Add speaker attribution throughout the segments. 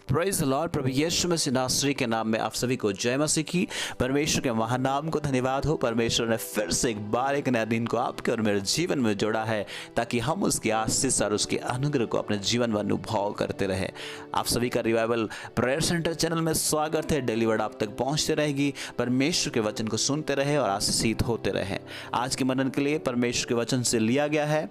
Speaker 1: Praise the lord. प्रभु यीशु मसीह नासरी के नाम में आप सभी को जय मसीह की। परमेश्वर के महानाम को धन्यवाद हो। परमेश्वर ने फिर से एक बार एक नया दिन को आपके और मेरे जीवन में जोड़ा है ताकि हम उसकी आशीष और उसके अनुग्रह को अपने जीवन में अनुभव करते रहे। आप सभी का रिवाइवल प्रेयर सेंटर चैनल में स्वागत है। डेली वर्ड आप तक पहुंचते रहेगी। परमेश्वर के वचन को सुनते रहे और आशीषित होते रहे। आज के मनन के लिए परमेश्वर के वचन से लिया गया है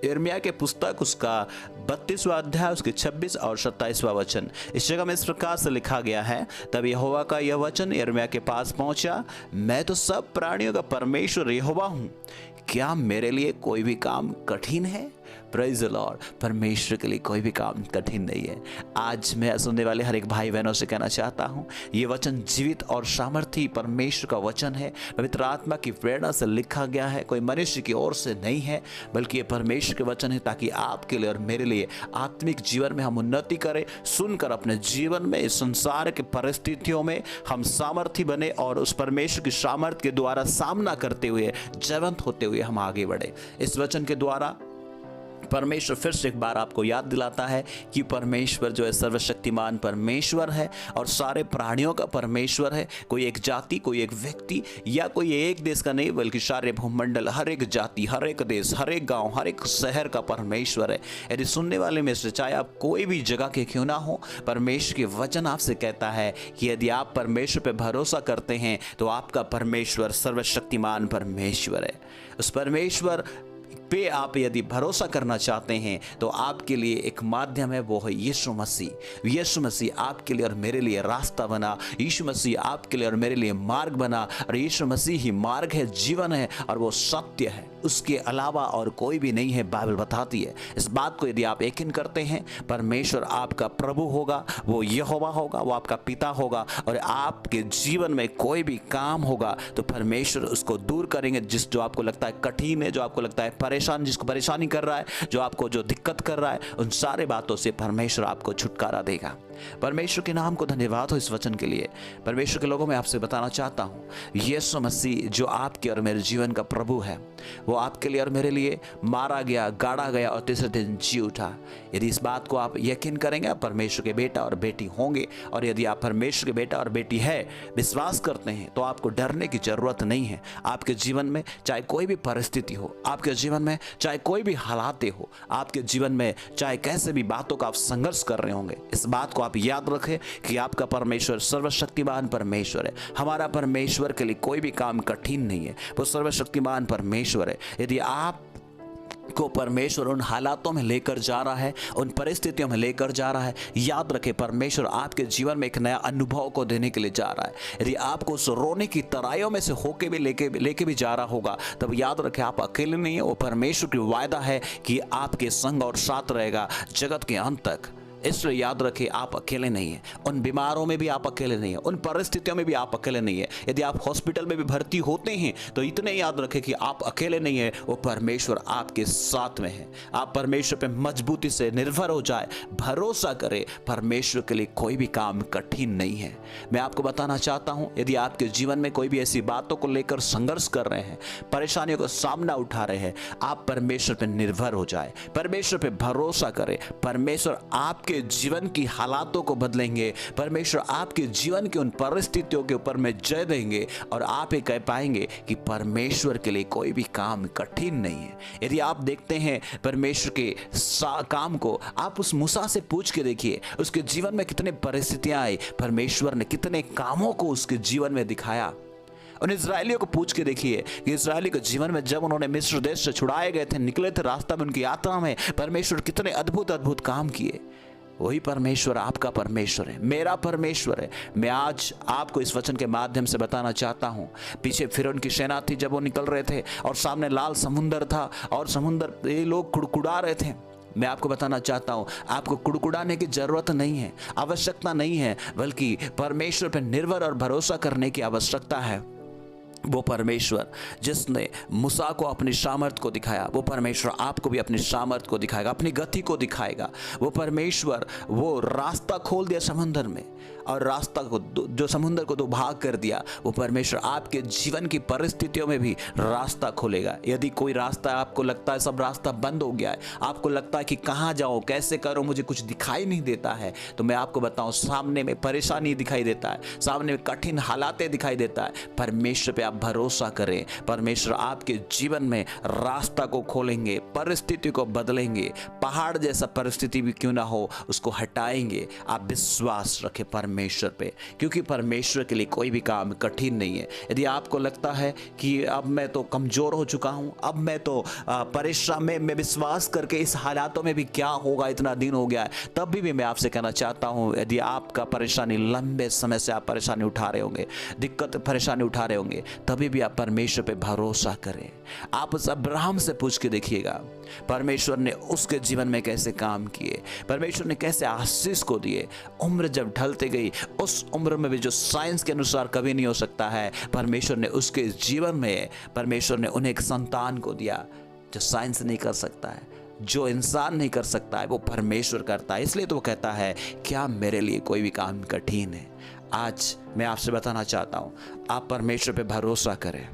Speaker 1: यिर्मयाह के पुस्तक उसका 32वां अध्याय उसके 26 और 27वां वचन। इस जगह में इस प्रकार से लिखा गया है, तब यहोवा का यह वचन यिर्मयाह के पास पहुंचा, मैं तो सब प्राणियों का परमेश्वर यहोवा हूं, क्या मेरे लिए कोई भी काम कठिन है? Praise the Lord. परमेश्वर के लिए कोई भी काम कठिन नहीं है। आज मैं सुनने वाले हर एक भाई बहनों से कहना चाहता हूँ, ये वचन जीवित और सामर्थी परमेश्वर का वचन है। पवित्र आत्मा की प्रेरणा से लिखा गया है, कोई मनुष्य की ओर से नहीं है, बल्कि ये परमेश्वर के वचन है ताकि आपके लिए और मेरे लिए आत्मिक जीवन में हम उन्नति करें। सुनकर अपने जीवन में इस संसार की परिस्थितियों में हम सामर्थी बने और उस परमेश्वर की सामर्थ्य के द्वारा सामना करते हुए जीवंत होते हुए हम आगे बढ़े। इस वचन के द्वारा परमेश्वर फिर से एक बार आपको याद दिलाता है कि परमेश्वर जो है सर्वशक्तिमान परमेश्वर है और सारे प्राणियों का परमेश्वर है। कोई एक जाति, कोई एक व्यक्ति या कोई एक देश का नहीं, बल्कि सारे भूमंडल, हर एक जाति, हर एक देश, हर एक गांव, हर एक शहर का परमेश्वर है। यदि सुनने वाले में से चाहे आप कोई भी जगह के क्यों ना हो, परमेश्वर के वचन आपसे कहता है कि यदि आप परमेश्वर पर भरोसा करते हैं तो आपका परमेश्वर सर्वशक्तिमान परमेश्वर है। उस परमेश्वर पे आप यदि भरोसा करना चाहते हैं तो आपके लिए एक माध्यम है, वो है यीशु मसीह। यीशु मसीह आपके लिए और मेरे लिए रास्ता बना, यीशु मसीह आपके लिए और मेरे लिए मार्ग बना, और यीशु मसीह ही मार्ग है, जीवन है और वो सत्य है। उसके अलावा और कोई भी नहीं है, बाइबल बताती है। इस बात को यदि आप यकीन करते हैं, परमेश्वर आपका प्रभु होगा, वो यहोवा होगा, वो आपका पिता होगा, और आपके जीवन में कोई भी काम होगा तो परमेश्वर उसको दूर करेंगे। जो आपको लगता है कठिन है, जो आपको लगता है परेशान, जिसको परेशानी कर रहा है, जो दिक्कत कर रहा है, उन सारे बातों से परमेश्वर आपको छुटकारा देगा। परमेश्वर के नाम को धन्यवाद हो इस वचन के लिए। परमेश्वर के लोगों में आपसे बताना चाहता हूँ, यीशु मसीह जो आपके और मेरे जीवन का प्रभु है, वो आपके लिए और मेरे लिए मारा गया, गाड़ा गया और तीसरे दिन जी उठा। यदि इस बात को आप यकीन करेंगे, आप परमेश्वर के बेटा और बेटी होंगे। और यदि आप परमेश्वर के बेटा और बेटी है, विश्वास करते हैं, तो आपको डरने की जरूरत नहीं है। आपके जीवन में चाहे कोई भी परिस्थिति हो, आपके जीवन में चाहे कोई भी हालात हो, आपके जीवन में चाहे कैसे भी बातों का आप संघर्ष कर रहे होंगे, इस बात को आप याद रखें कि आपका परमेश्वर सर्वशक्तिमान परमेश्वर है। हमारा परमेश्वर के लिए कोई भी काम कठिन नहीं है, वो सर्वशक्तिमान परमेश्वर है। यदि आप को परमेश्वर उन हालातों में लेकर जा रहा है, उन परिस्थितियों में लेकर जा रहा है, याद रखें परमेश्वर आपके जीवन में एक नया अनुभव को देने के लिए जा रहा है। यदि आपको उस रोने की तराइयों में से होके भी लेके भी जा रहा होगा, तब याद रखें आप अकेले नहीं है। वो परमेश्वर की वायदा है कि आपके संग और साथ रहेगा जगत के अंत तक। इसलिए याद रखें आप अकेले नहीं हैं। उन बीमारों में भी आप अकेले नहीं हैं, उन परिस्थितियों में भी आप अकेले नहीं हैं। यदि आप हॉस्पिटल में भी भर्ती होते हैं तो इतने याद रखें कि आप अकेले नहीं हैं, वो परमेश्वर आपके साथ में है। आप परमेश्वर पे मजबूती से निर्भर हो जाए, भरोसा करें। परमेश्वर के लिए कोई भी काम कठिन नहीं है। मैं आपको बताना चाहता हूं, यदि आपके जीवन में कोई भी ऐसी बातों को लेकर संघर्ष कर रहे हैं, परेशानियों का सामना उठा रहे हैं, आप परमेश्वर पे निर्भर हो जाए, परमेश्वर पे भरोसा करें। परमेश्वर आपके जीवन की हालातों को बदलेंगे। परमेश्वर आपके जीवन की उन परिस्थितियों के ऊपर में जय देंगे और आप ये कह पाएंगे कि परमेश्वर के लिए कोई भी काम कठिन नहीं है। यदि आप देखते हैं परमेश्वर के काम को, आप उस मूसा से पूछ के देखिए, उसके जीवन में कितने परिस्थितियां आई, परमेश्वर ने कितने कामों को उसके जीवन में दिखाया। उन इजरायलियों को पूछ के देखिए कि इजरायली के जीवन में जब उन्होंने मिस्र देश से छुड़ाए गए थे, निकले थे रास्ता में, उनकी यात्रा में परमेश्वर कितने अद्भुत अद्भुत काम किए। वही परमेश्वर आपका परमेश्वर है, मेरा परमेश्वर है। मैं आज आपको इस वचन के माध्यम से बताना चाहता हूँ, पीछे फिरौन की सेना थी जब वो निकल रहे थे और सामने लाल समुंदर था और समुंदर ये लोग कुड़कुड़ा रहे थे। मैं आपको बताना चाहता हूँ, आपको कुड़कुड़ाने की जरूरत नहीं है, आवश्यकता नहीं है, बल्कि परमेश्वर पर निर्भर और भरोसा करने की आवश्यकता है। वो परमेश्वर जिसने मूसा को अपनी सामर्थ्य को दिखाया, वो परमेश्वर आपको भी अपनी सामर्थ्य को दिखाएगा, अपनी गति को दिखाएगा। वो परमेश्वर वो रास्ता खोल दिया समुद्र में, और रास्ता को जो समुद्र को दो भाग कर दिया, वो परमेश्वर आपके जीवन की परिस्थितियों में भी रास्ता खोलेगा। यदि कोई रास्ता आपको लगता है सब रास्ता बंद हो गया है, आपको लगता है कि कहाँ जाऊँ, कैसे करूँ, मुझे कुछ दिखाई नहीं देता है, तो मैं आपको बताऊँ, सामने में परेशानी दिखाई देता है, सामने में कठिन हालातें दिखाई देता है, परमेश्वर पे आप भरोसा करें। परमेश्वर आपके जीवन में रास्ता को खोलेंगे, परिस्थिति को बदलेंगे, पहाड़ जैसा परिस्थिति भी क्यों ना हो उसको हटाएंगे। आप विश्वास रखें परमेश्वर पे, क्योंकि परमेश्वर के लिए कोई भी काम कठिन नहीं है। यदि आपको लगता है कि अब मैं तो कमजोर हो चुका हूं, अब मैं तो परेशान में मैं विश्वास करके इस हालातों में भी क्या होगा, इतना दिन हो गया है, तब भी मैं आपसे कहना चाहता हूं, यदि आपका परेशानी लंबे समय से आप परेशानी उठा रहे होंगे, दिक्कत परेशानी उठा रहे होंगे, तभी भी आप परमेश्वर पे भरोसा करें। आप उस अब्राहम से पूछ के देखिएगा, परमेश्वर ने उसके जीवन में कैसे काम किए, परमेश्वर ने कैसे आशीष को दिए। उम्र जब ढलते गई, उस उम्र में भी जो साइंस के अनुसार कभी नहीं हो सकता है, परमेश्वर ने उसके जीवन में, परमेश्वर ने उन्हें एक संतान को दिया जो साइंस नहीं कर सकता है, जो इंसान नहीं कर सकता है, वो परमेश्वर करता है। इसलिए तो वो कहता है, क्या मेरे लिए कोई भी काम कठिन है। आज मैं आपसे बताना चाहता हूं, आप परमेश्वर पे भरोसा करें।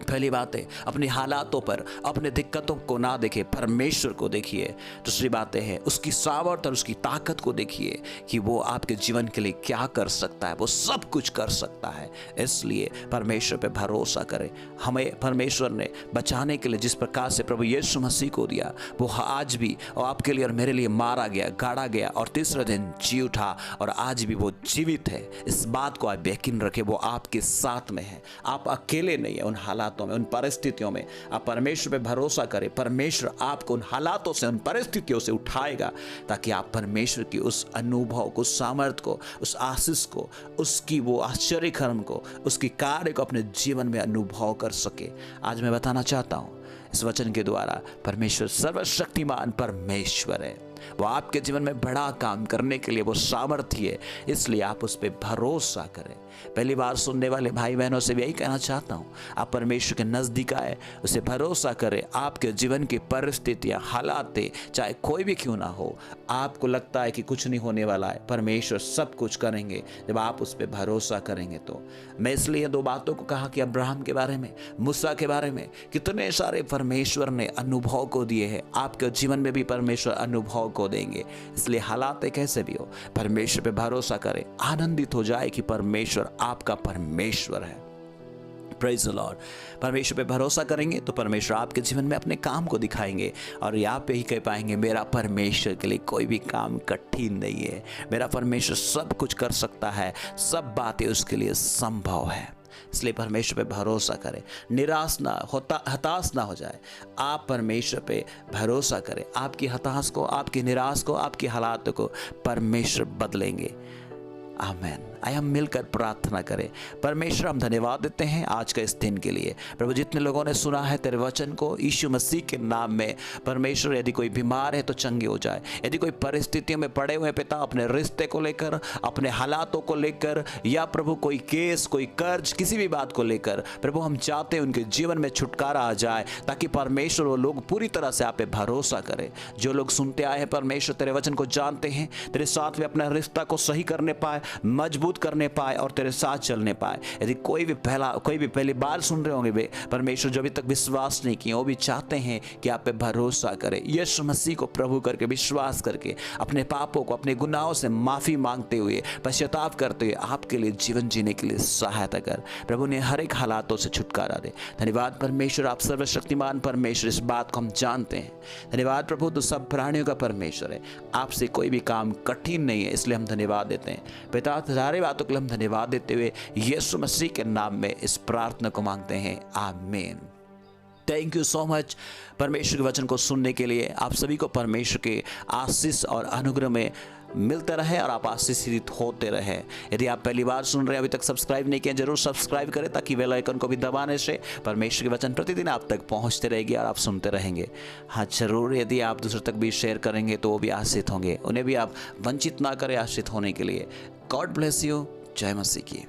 Speaker 1: पहली बात है, अपनी हालातों पर, अपने दिक्कतों को ना देखें, परमेश्वर को देखिए। दूसरी बातें हैं, उसकी सामर्थ और उसकी ताकत को देखिए कि वो आपके जीवन के लिए क्या कर सकता है, वो सब कुछ कर सकता है। इसलिए परमेश्वर पे भरोसा करें। हमें परमेश्वर ने बचाने के लिए जिस प्रकार से प्रभु यीशु मसीह को दिया, वो आज भी और आपके लिए और मेरे लिए मारा गया, गाड़ा गया और तीसरे दिन जी उठा, और आज भी वो जीवित है। इस बात को आप यकीन रखें, वो आपके साथ में है, आप अकेले नहीं है। उन हालातों में, उन परिस्थितियों में आप परमेश्वर पे भरोसा करें। परमेश्वर आपको उन हालातों से, उन परिस्थितियों से उठाएगा, ताकि आप परमेश्वर की उस अनुभव को, उस सामर्थ को, उस आशीष को, उसकी वो आश्चर्य कर्म को, उसकी कार्य को अपने जीवन में अनुभव कर सके। आज मैं बताना चाहता हूं, इस वचन के द्वारा परमेश्वर सर्वशक्तिमान परमेश्वर है। वो आपके जीवन में बड़ा काम करने के लिए वो सामर्थ्य है, इसलिए आप उस पर भरोसा करें। पहली बार सुनने वाले भाई बहनों से भी यही कहना चाहता हूँ, आप परमेश्वर के नज़दीक आए, उसे भरोसा करें। आपके जीवन की परिस्थितियाँ, हालातें चाहे कोई भी क्यों ना हो, आपको लगता है कि कुछ नहीं होने वाला है, परमेश्वर सब कुछ करेंगे जब आप उस पर भरोसा करेंगे। तो मैं इसलिए दो बातों को कहा कि अब्राहम के बारे में, मूसा के बारे में, कितने सारे परमेश्वर ने अनुभव को दिए हैं। आपके जीवन में भी परमेश्वर अनुभव को देंगे। इसलिए हालात कैसे भी हो, परमेश्वर पे भरोसा करें, आनंदित हो जाए कि परमेश्वर आपका परमेश्वर है। Praise the Lord. परमेश्वर पे भरोसा करेंगे तो परमेश्वर आपके जीवन में अपने काम को दिखाएंगे, और यहाँ पे ही कह पाएंगे, मेरा परमेश्वर के लिए कोई भी काम कठिन नहीं है, मेरा परमेश्वर सब कुछ कर सकता है, सब बातें उसके लिए संभव है। इसलिए परमेश्वर पे भरोसा करें, निराश ना हताश ना हो जाए। आप परमेश्वर पे भरोसा करें, आपकी हताश को, आपकी निराश को, आपकी हालातों को परमेश्वर बदलेंगे। आमीन। आइए हम मिलकर प्रार्थना करें। परमेश्वर, हम धन्यवाद देते हैं आज का इस दिन के लिए। प्रभु, जितने लोगों ने सुना है तेरे वचन को, यीशु मसीह के नाम में परमेश्वर, यदि कोई बीमार है तो चंगे हो जाए। यदि कोई परिस्थितियों में पड़े हुए पिता, अपने रिश्ते को लेकर, अपने हालातों को लेकर, या प्रभु कोई केस, कोई कर्ज, किसी भी बात को लेकर, प्रभु हम चाहते हैं उनके जीवन में छुटकारा आ जाए, ताकि परमेश्वर वो लोग पूरी तरह से आप पे भरोसा करें। जो लोग सुनते आए हैं परमेश्वर, तेरे वचन को जानते हैं, तेरे साथ में अपना रिश्ता को सही करने पाए, मजबूत करने पाए और तेरे साथ चलने पाए। यदि कोई भी पहली बार सुन रहे होंगे वे परमेश्वर, जो अभी तक विश्वास नहीं किए, वो भी चाहते हैं कि आप पे भरोसा करें, यीशु मसीह को प्रभु करके विश्वास करके, अपने पापों को, अपने गुनाहों से माफी मांगते हुए, पश्चाताप करते हुए आपके लिए जीवन जीने के लिए सहायता कर। प्रभु ने हर एक हालातों से छुटकारा दे। धन्यवाद परमेश्वर, आप सर्वशक्तिमान परमेश्वर, इस बात को हम जानते हैं। धन्यवाद प्रभु, तो सब प्राणियों का परमेश्वर है, आपसे कोई भी काम कठिन नहीं है, इसलिए हम धन्यवाद देते हैं। पिता, सारे बातों के लिए हम धन्यवाद देते हुए यीशु मसीह के नाम में इस प्रार्थना को मांगते हैं, आमीन। थैंक यू सो मच परमेश्वर के वचन को सुनने के लिए। आप सभी को परमेश्वर के आशीष और अनुग्रह में मिलते रहे और आप आशीषित होते रहे। यदि आप पहली बार सुन रहे हैं, अभी तक सब्सक्राइब नहीं किया, जरूर सब्सक्राइब करें, ताकि बेल आइकन को भी दबाने से परमेश्वर के वचन प्रतिदिन आप तक पहुंचते रहेगी और आप सुनते रहेंगे। हाँ जरूर, यदि आप दूसरों तक भी शेयर करेंगे तो वो भी आशीषित होंगे, उन्हें भी आप वंचित ना करें आशीषित होने के लिए। God bless you. जय मसीह की।